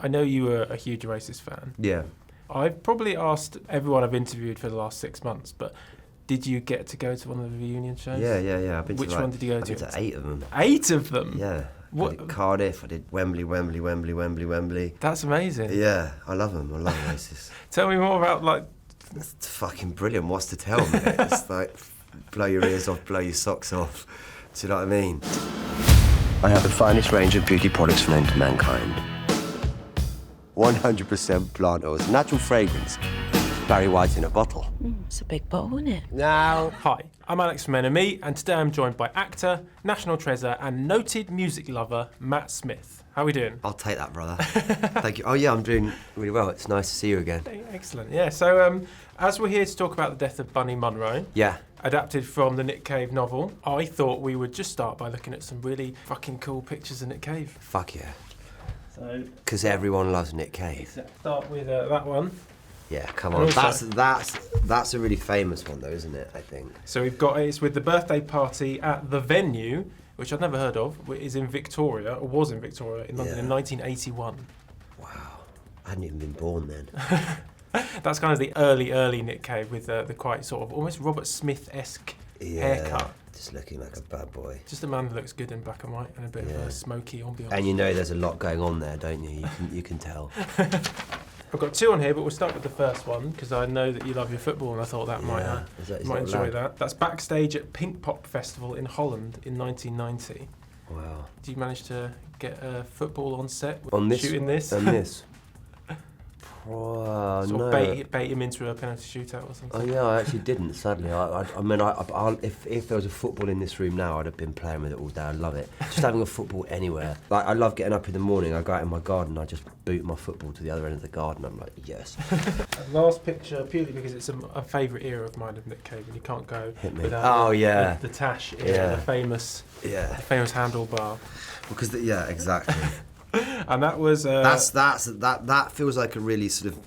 I know you were a huge Oasis fan. Yeah. I've probably asked everyone I've interviewed for the last 6 months, but did you get to go to one of the reunion shows? Yeah. I've been Which to one did you go I've to? been to 8 of them. 8 of them? Yeah. What? I did Cardiff, I did Wembley. That's amazing. Yeah, I love them. I love Oasis. Tell me more about, like... It's fucking brilliant. What's to tell, mate? It's like, blow your ears off, blow your socks off. Do you know what I mean? I have the finest range of beauty products known to mankind. 100% plant oils, natural fragrance. Barry White in a bottle. It's a big bottle, isn't it? Now. Hi, I'm Alex from NME, and today I'm joined by actor, national treasure, and noted music lover, Matt Smith. How are we doing? I'll take that, brother. Thank you. Oh, yeah, I'm doing really well. It's nice to see you again. Excellent. Yeah, so as we're here to talk about the death of Bunny Munro, Yeah. adapted from the Nick Cave novel, I thought we would just start by looking at some really fucking cool pictures of Nick Cave. Fuck yeah. So, Because everyone loves Nick Cave. start with that one. Yeah, come on. Also- That's a really famous one, though, isn't it, I think? So we've got it's with the birthday party at the venue, which I'd never heard of, is in Victoria, or was in Victoria, in London in 1981. Wow. I hadn't even been born then. That's kind of the early Nick Cave with the quite sort of almost Robert Smith-esque haircut. Just looking like a bad boy. Just a man that looks good in black and white and a bit of a smoky ambiance. And you know there's a lot going on there, don't you? You can tell. I've got 2 on here, but we'll start with the first one because I know that you love your football, and I thought that Is might that enjoy lad? that. That's backstage at Pink Pop Festival in Holland in 1990. Wow. Did you manage to get football on set? On this? Shooting this? On this? Oh, Sort no. of bait him into a penalty shootout or something? Oh yeah, I actually didn't. Sadly, I mean, if there was a football in this room now, I'd have been playing with it all day. I love it. Just having a football anywhere. Like I love getting up in the morning. I go out in my garden. I just boot my football to the other end of the garden. I'm like, yes. Last picture, purely because it's a favourite era of mine of Nick Cave, and you can't go Hit me. without Oh yeah. the tash era, the famous handlebar. Because exactly. And that was that feels like a really sort of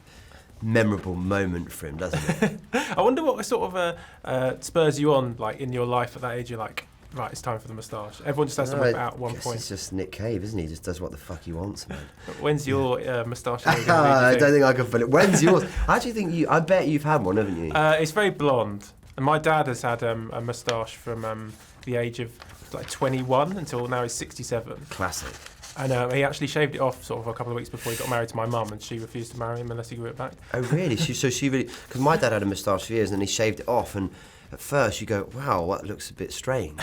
memorable moment for him, doesn't it? I wonder what sort of spurs you on, like in your life at that age. You're like, right, it's time for the moustache. Everyone just has to whip it out at one point. It's just Nick Cave, isn't he? He just does what the fuck he wants, man. When's your moustache? I don't think I can fill it. When's yours? I actually think I bet you've had one, haven't you? It's very blonde, and my dad has had a moustache from the age of like 21 until now he's 67. Classic. And he actually shaved it off sort of a couple of weeks before he got married to my mum, and she refused to marry him unless he grew it back. Oh really? She really, because my dad had a moustache for years, and then he shaved it off, and at first you go, wow, that looks a bit strange.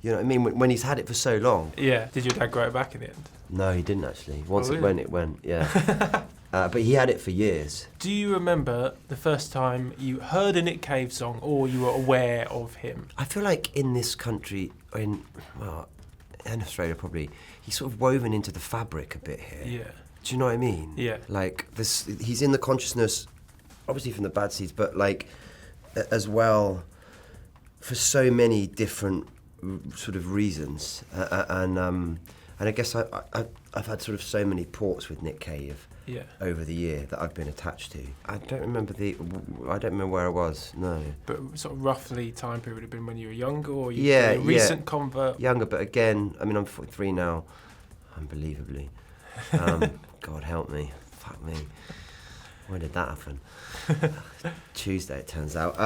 You know what I mean? When he's had it for so long. Yeah. Did your dad grow it back in the end? No, he didn't actually. Once Oh, it really? went, it went. Yeah. But he had it for years. Do you remember the first time you heard a Nick Cave song, or you were aware of him? I feel like in this country, in Australia probably, he's sort of woven into the fabric a bit here. Yeah. Do you know what I mean? Yeah. Like this, he's in the consciousness, obviously from the Bad Seeds, but like as well for so many different sort of reasons. And I guess I've had sort of so many ports with Nick Cave. Yeah. Over the year that I've been attached to. I don't remember where I was, no. But sort of roughly time period would have been when you were younger, or you Yeah, a recent convert? Younger, but again, I mean, I'm 43 now, unbelievably. God help me, fuck me. When did that happen? Tuesday, it turns out.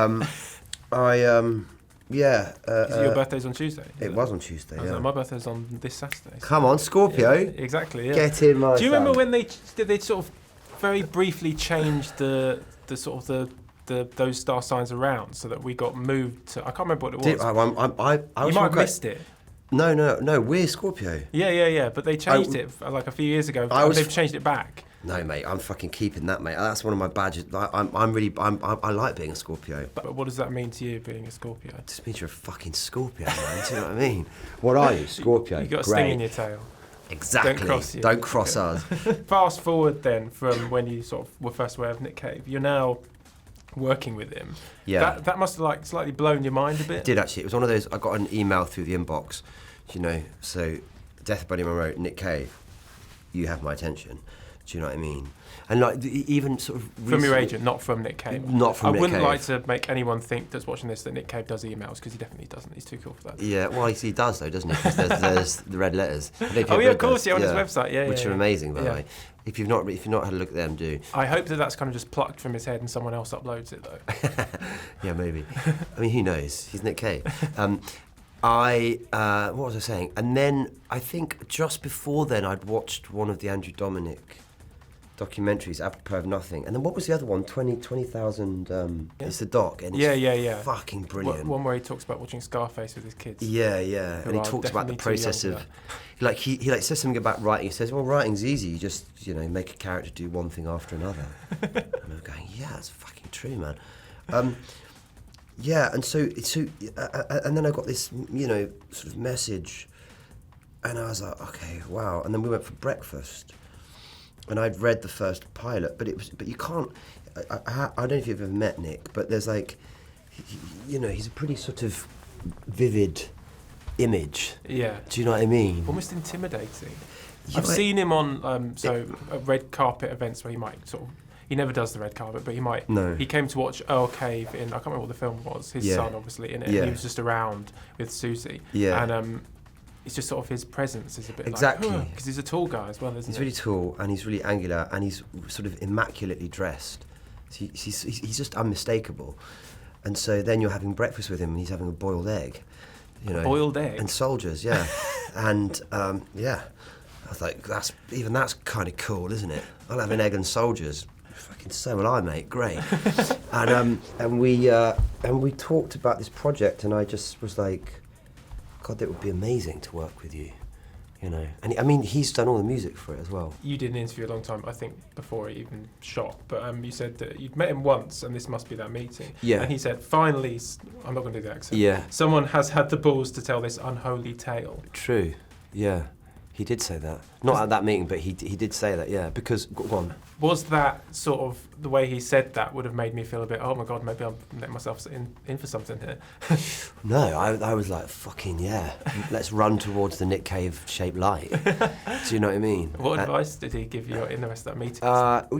Yeah. Your birthday's on Tuesday? It was on Tuesday, yeah. My birthday's on this Saturday. Come on, Scorpio. Yeah, exactly, yeah. Get in, my Do you son. remember when they sort of very briefly changed the sort of those star signs around so that we got moved to... I can't remember what it was. I You was might have missed it. No, we're Scorpio. Yeah, but they changed it like a few years ago. They've changed it back. No, mate, I'm fucking keeping that, mate. That's one of my badges. I like being a Scorpio. But what does that mean to you, being a Scorpio? It just means you're a fucking Scorpio, man. Do you know what I mean? What are you, Scorpio? You got a Great. sting in your tail. Exactly. Don't cross us. Fast forward then from when you sort of were first aware of Nick Cave. You're now working with him. Yeah. That must have like slightly blown your mind a bit. It did actually. It was one of those. I got an email through the inbox. You know, so Death of Bunny Munro, Nick Cave. You have my attention. Do you know what I mean? And like even sort of from your agent, not from Nick Cave. Not from Nick Cave. I wouldn't like to make anyone think that's watching this that Nick Cave does emails, because he definitely doesn't. He's too cool for that. Yeah, well, he does though, doesn't he? 'Cause there's the red letters. Oh yeah, of course, yeah, on his website, which are amazing, by the way. If you've not had a look at them, do. I hope that that's kind of just plucked from his head and someone else uploads it though. Yeah, maybe. I mean, who knows? He's Nick Cave. What was I saying? And then I think just before then I'd watched one of the Andrew Dominic documentaries, apropos of nothing. And then what was the other one? 20,000. It's the doc. And it's fucking brilliant. One where he talks about watching Scarface with his kids. Yeah. And he talks about the process of, he says something about writing. He says, well, writing's easy. You just, make a character do one thing after another. And I'm going, yeah, that's fucking true, man. Yeah, and so and then I got this, sort of message, and I was like, okay, wow. And then we went for breakfast, and I'd read the first pilot, but you can't. I don't know if you've ever met Nick, but there's like, he's a pretty sort of vivid image. Yeah. Do you know what I mean? Almost intimidating. I've seen him on red carpet events where he might sort of. He never does the red carpet, but he might. No. He came to watch Earl Cave in, I can't remember what the film was, his son obviously in it, and he was just around with Susie. Yeah. And it's just sort of his presence is a bit because he's a tall guy as well, isn't he? He's really tall, and he's really angular, and he's sort of immaculately dressed. So he's just unmistakable. And so then you're having breakfast with him, and he's having a boiled egg. Boiled egg? And soldiers, yeah. And, I was like, that's kind of cool, isn't it? I'll have an egg and soldiers. Fucking so will I, mate. Great. and we talked about this project, and I just was like, God, it would be amazing to work with you, And I mean, he's done all the music for it as well. You did an interview a long time, I think, before he even shot. But you said that you'd met him once, and this must be that meeting. Yeah. And he said, finally, I'm not going to do the accent. Yeah. Someone has had the balls to tell this unholy tale. True. Yeah. He did say that. Not at that meeting, but he did say that, yeah. Because, go on. Was that sort of, the way he said that would have made me feel a bit, oh my God, maybe I'm letting myself in for something here? No, I was like, fucking yeah. Let's run towards the Nick Cave-shaped light. Do you know what I mean? What advice did he give you in the rest of that meeting?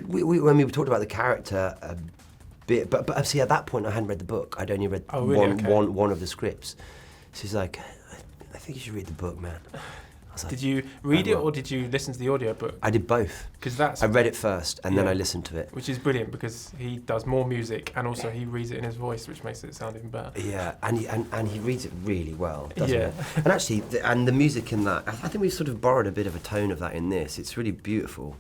When we talked about the character a bit, but see, at that point I hadn't read the book. I'd only read one of the scripts. So he's like, I think you should read the book, man. Like, did you read it or did you listen to the audiobook? I did both. I read it first and then I listened to it. Which is brilliant because he does more music and also he reads it in his voice, which makes it sound even better. Yeah, and he reads it really well, doesn't he? And actually, the music in that, I think we've sort of borrowed a bit of a tone of that in this. It's really beautiful.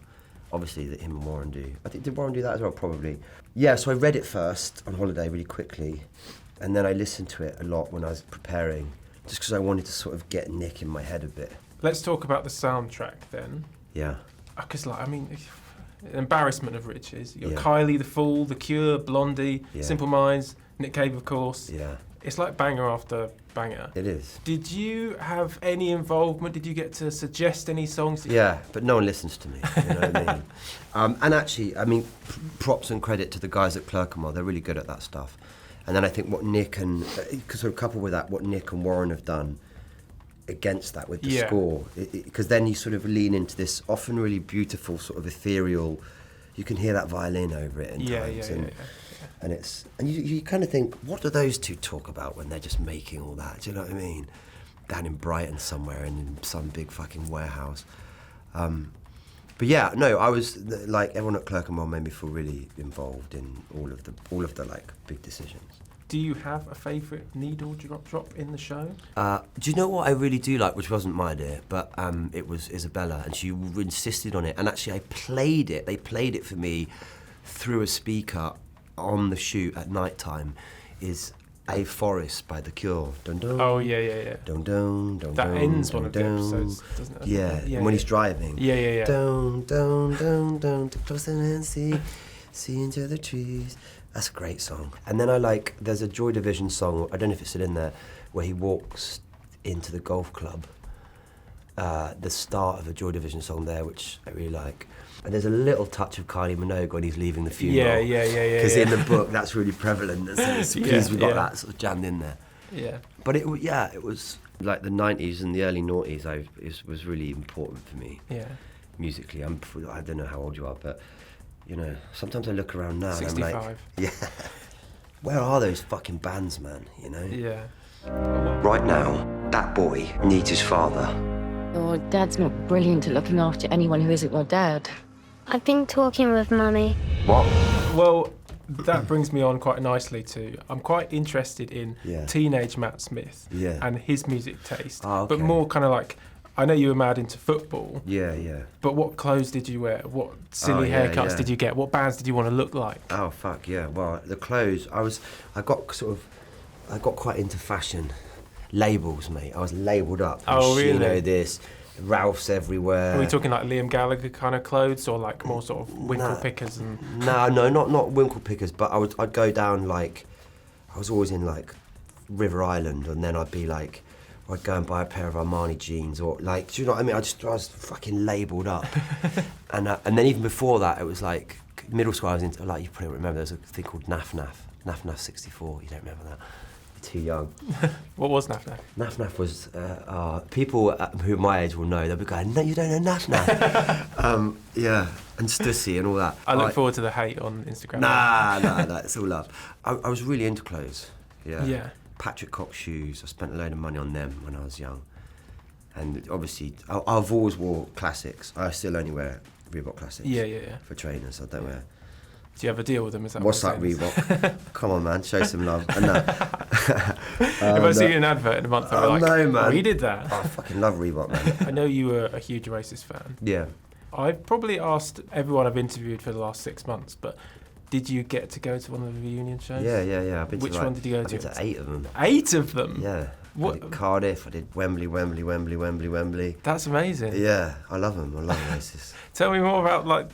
Obviously, that him and Warren do. I think, did Warren do that as well? Probably. Yeah, so I read it first on holiday really quickly, and then I listened to it a lot when I was preparing, just because I wanted to sort of get Nick in my head a bit. Let's talk about the soundtrack then. Yeah. Because, an embarrassment of riches. You've got Kylie, The Fool, The Cure, Blondie, Simple Minds, Nick Cave, of course. Yeah. It's like banger after banger. It is. Did you have any involvement? Did you get to suggest any songs? Yeah, but no one listens to me, you know what I mean? And actually, props and credit to the guys at Clerkenwell. They're really good at that stuff. And then I think what Nick and, sort of coupled with that, what Nick and Warren have done against that with the score, because then you sort of lean into this often really beautiful sort of ethereal, you can hear that violin over it times. And you kind of think, what do those two talk about when they're just making all that? Do you know what I mean? Down in Brighton somewhere in some big fucking warehouse. But yeah, no, I was like, everyone at Clerkenwell made me feel really involved in all of the like big decisions. Do you have a favourite needle drop in the show? Do you know what I really do like, which wasn't my idea, but it was Isabella, and she insisted on it. And actually, I played it. They played it for me through a speaker on the shoot at night time. Is A Forest by The Cure. Dun dun. Oh yeah. Dun dun dun. That dun, ends dun, one of the episodes, doesn't it? Yeah, when he's driving. Yeah. Dun dun dun dun. To close and see into the trees. That's a great song. And then there's a Joy Division song, I don't know if it's still in there, where he walks into the golf club. The start of a Joy Division song there, which I really like. And there's a little touch of Kylie Minogue when he's leaving the funeral. Yeah. Because in the book, that's really prevalent. Because we've got that sort of jammed in there. Yeah. But it was like the 90s and the early noughties was really important for me. Yeah. Musically. I don't know how old you are, but sometimes I look around now 65. And I'm like, yeah, where are those fucking bands, man, Yeah. Right now, that boy needs his father. Your dad's not brilliant at looking after anyone who isn't your dad. I've been talking with Mummy. What? Well, that brings me on quite nicely to, I'm quite interested in teenage Matt Smith and his music taste, but more kind of like, I know you were mad into football. Yeah, yeah. But what clothes did you wear? What silly haircuts did you get? What bands did you want to look like? Oh fuck yeah! Well, the clothes. I got quite into fashion, labels, mate. I was labelled up. Oh really? You know this, Ralph's everywhere. Are we talking like Liam Gallagher kind of clothes, or like more sort of winkle pickers and? No, not winkle pickers. But I'd go down like, I was always in like River Island, and then I'd be like. I'd go and buy a pair of Armani jeans, or like, do you know what I mean? I was fucking labelled up, and then even before that, it was like middle school. I was into, like, you probably remember, there was a thing called Naf 64. You don't remember that? You're too young. What was Naf? Naf was people who my age will know. They'll be going, no, you don't know Naf. Yeah, and Stussy and all that. I look forward to the hate on Instagram. Nah, it's all love. I was really into clothes. Yeah. Patrick Cox shoes. I spent a load of money on them when I was young, and obviously I've always wore classics. I still only wear Reebok classics. Yeah. For trainers, I don't wear. Do you have a deal with them? Is that what's that Reebok? Come on, man, show some love. And if I see an advert in a month, I'm like, no, man. Oh, he did that. I fucking love Reebok, man. I know you were a huge Oasis fan. Yeah. I've probably asked everyone I've interviewed for the last 6 months, but. Did you get to go to one of the reunion shows? Yeah. I've been Which to, like, one did you go to? I've been to 8 of them. 8 of them? Yeah. What? I did Cardiff, I did Wembley. That's amazing. Yeah, I love them. I love Oasis. Tell me more about, like...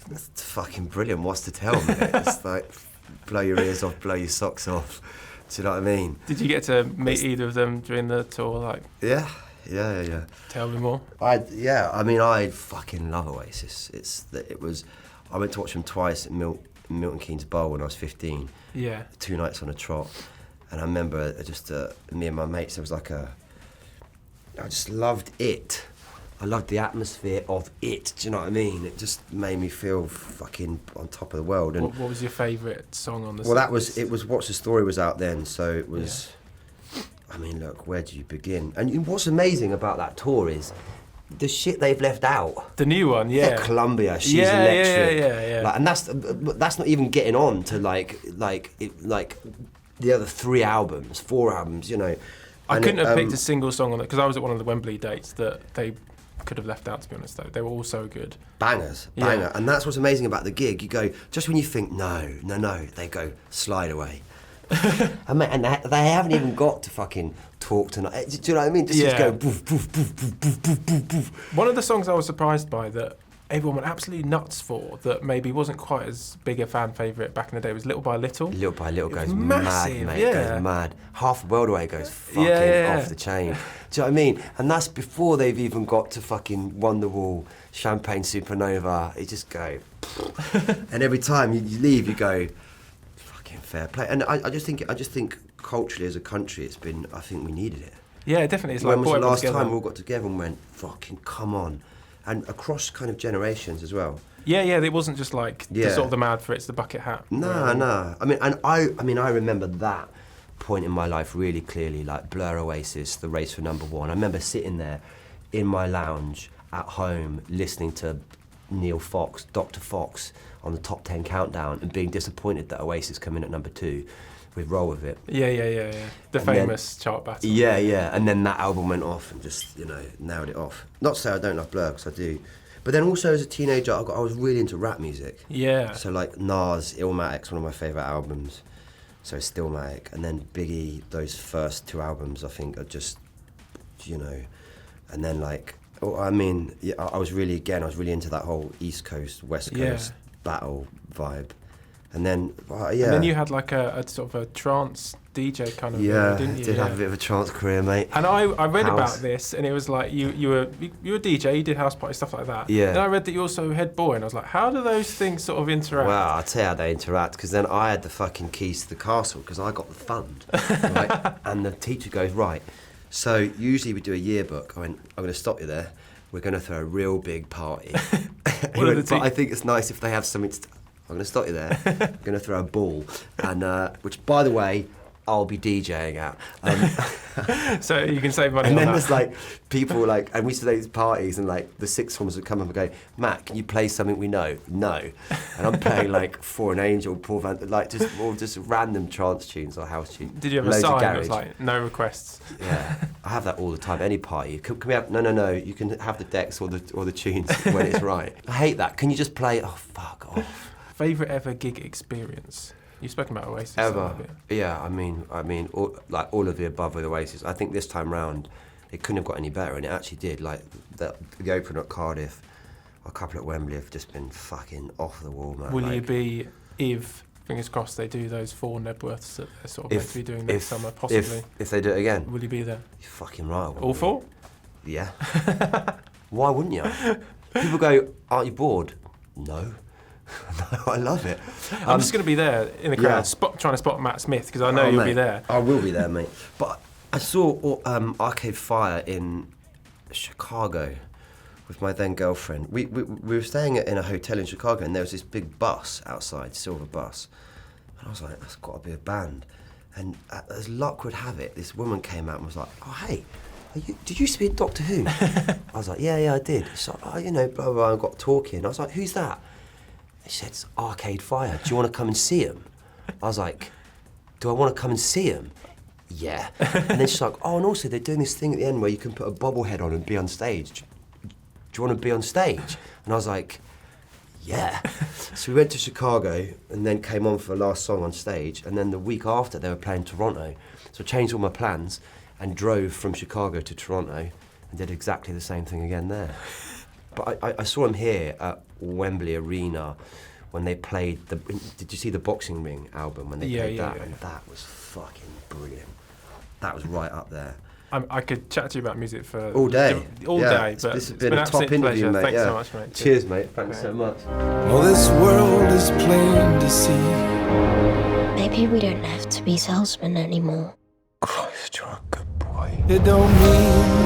It's fucking brilliant. What's to tell, mate? It's like, blow your ears off, blow your socks off. Do you know what I mean? Did you get to meet either of them during the tour? Like? Yeah. Tell me more. I fucking love Oasis. I went to watch them twice at Milton Keynes Bowl when I was 15. Yeah. 2 nights on a trot. And I remember me and my mates, there was like I just loved it. I loved the atmosphere of it, do you know what I mean? It just made me feel fucking on top of the world. And what was your favourite song on the Well, it was What's the Story was out then, so it was, I mean, look, where do you begin? And what's amazing about that tour is, the shit they've left out. The new one, yeah. Columbia, She's Electric. Yeah. Like, and that's not even getting on to like the other 4 albums, you know. I couldn't have picked a single song on it because I was at one of the Wembley dates that they could have left out, to be honest, though. They were all so good. Banger. Yeah. And that's what's amazing about the gig. You go, just when you think, no, they go, slide away. and they haven't even got to fucking talk tonight. Do you know what I mean? Just go boof, boof, boof, boof, boof, boof, boof, boof. One of the songs I was surprised by that everyone went absolutely nuts for, that maybe wasn't quite as big a fan favourite back in the day, was Little by Little. Little by Little goes massive, mad, mate. It goes mad. Half the world away goes fucking off the chain. Do you know what I mean? And that's before they've even got to fucking Wonderwall, Champagne Supernova. It just go. And every time you leave, you go, fair play. And I just think culturally as a country, I think we needed it. Yeah, definitely. It's when like was the last time we all got together and went, fucking come on, and across kind of generations as well. Yeah, it wasn't just like the sort of the Mad Fritz, the bucket hat. No. I remember that point in my life really clearly, like Blur, Oasis, the race for #1. I remember sitting there in my lounge at home listening to Neil Fox, Dr. Fox, on the top 10 countdown and being disappointed that Oasis come in at #2 with Roll With It. Yeah. The famous chart battle. Yeah. And then that album went off and just, nailed it off. Not to say I don't love Blur, because I do. But then also as a teenager, I was really into rap music. Yeah. So like Nas, Illmatic's one of my favourite albums. So Stillmatic. And then Biggie, those first 2 albums I think are just, and then like, I was really into that whole East Coast, West Coast battle vibe. And then, And then you had like a sort of a trance DJ kind of didn't you? Did have a bit of a trance career, mate. And I read about this, and it was like you were a DJ, you did house party, stuff like that. Yeah. And I read that you also head boy, and I was like, how do those things sort of interact? Well, I'll tell you how they interact, because then I had the fucking keys to the castle, because I got the fund, right? And the teacher goes, right, so usually we do a yearbook. I went, I'm going to stop you there. We're going to throw a real big party. But I think it's nice if they have something I'm going to stop you there. I'm going to throw a ball. And which, by the way, I'll be DJing at. So you can save money and on then that. there's like people like, and we used to do these parties, and like the sixth formers would come up and go, Matt, can you play something we know? No. And I'm playing like For an Angel, Paul Van, like just random trance tunes or house tunes. Did you have a sign that was like, no requests? Yeah, I have that all the time. Any party, can we have? No. You can have the decks or the tunes when it's right. I hate that. Can you just play? Oh, fuck off. Favourite ever gig experience? You've spoken about Oasis. Ever? Yeah, I mean, all of the above with Oasis. I think this time round, it couldn't have got any better, and it actually did. Like the opener at Cardiff, a couple at Wembley have just been fucking off the wall, man. Will you be, if fingers crossed they do those 4 Nebworths that they're sort of meant to be doing next summer, possibly? If they do it again, will you be there? You're fucking right. All 4? Yeah. Why wouldn't you? People go, aren't you bored? No. No, I love it. I'm just going to be there in the crowd, trying to spot Matt Smith, because I know you'll be there. I will be there, mate. But I saw Arcade Fire in Chicago with my then girlfriend. We were staying in a hotel in Chicago, and there was this big bus outside, silver bus. And I was like, that's got to be a band. And as luck would have it, this woman came out and was like, oh, hey, did you used to be in Doctor Who? I was like, yeah, I did. So, blah, blah, blah, I got talking. I was like, who's that? She said, it's Arcade Fire. Do you want to come and see him? I was like, do I want to come and see him? Yeah. And then she's like, oh, and also they're doing this thing at the end where you can put a bobblehead on and be on stage. Do you want to be on stage? And I was like, yeah. So we went to Chicago and then came on for the last song on stage. And then the week after, they were playing Toronto. So I changed all my plans and drove from Chicago to Toronto and did exactly the same thing again there. But I saw him here at Wembley Arena when they played did you see the Boxing Ring album when they played that? Yeah. And that was fucking brilliant. That was right up there. I could chat to you about music for all day. All day, but this has been a top interview, mate. Thanks so much, mate. Cheers, mate. Thanks so much. Well, this world is plain to see. Maybe we don't have to be salesmen anymore. Christ, you're a good boy. It don't mean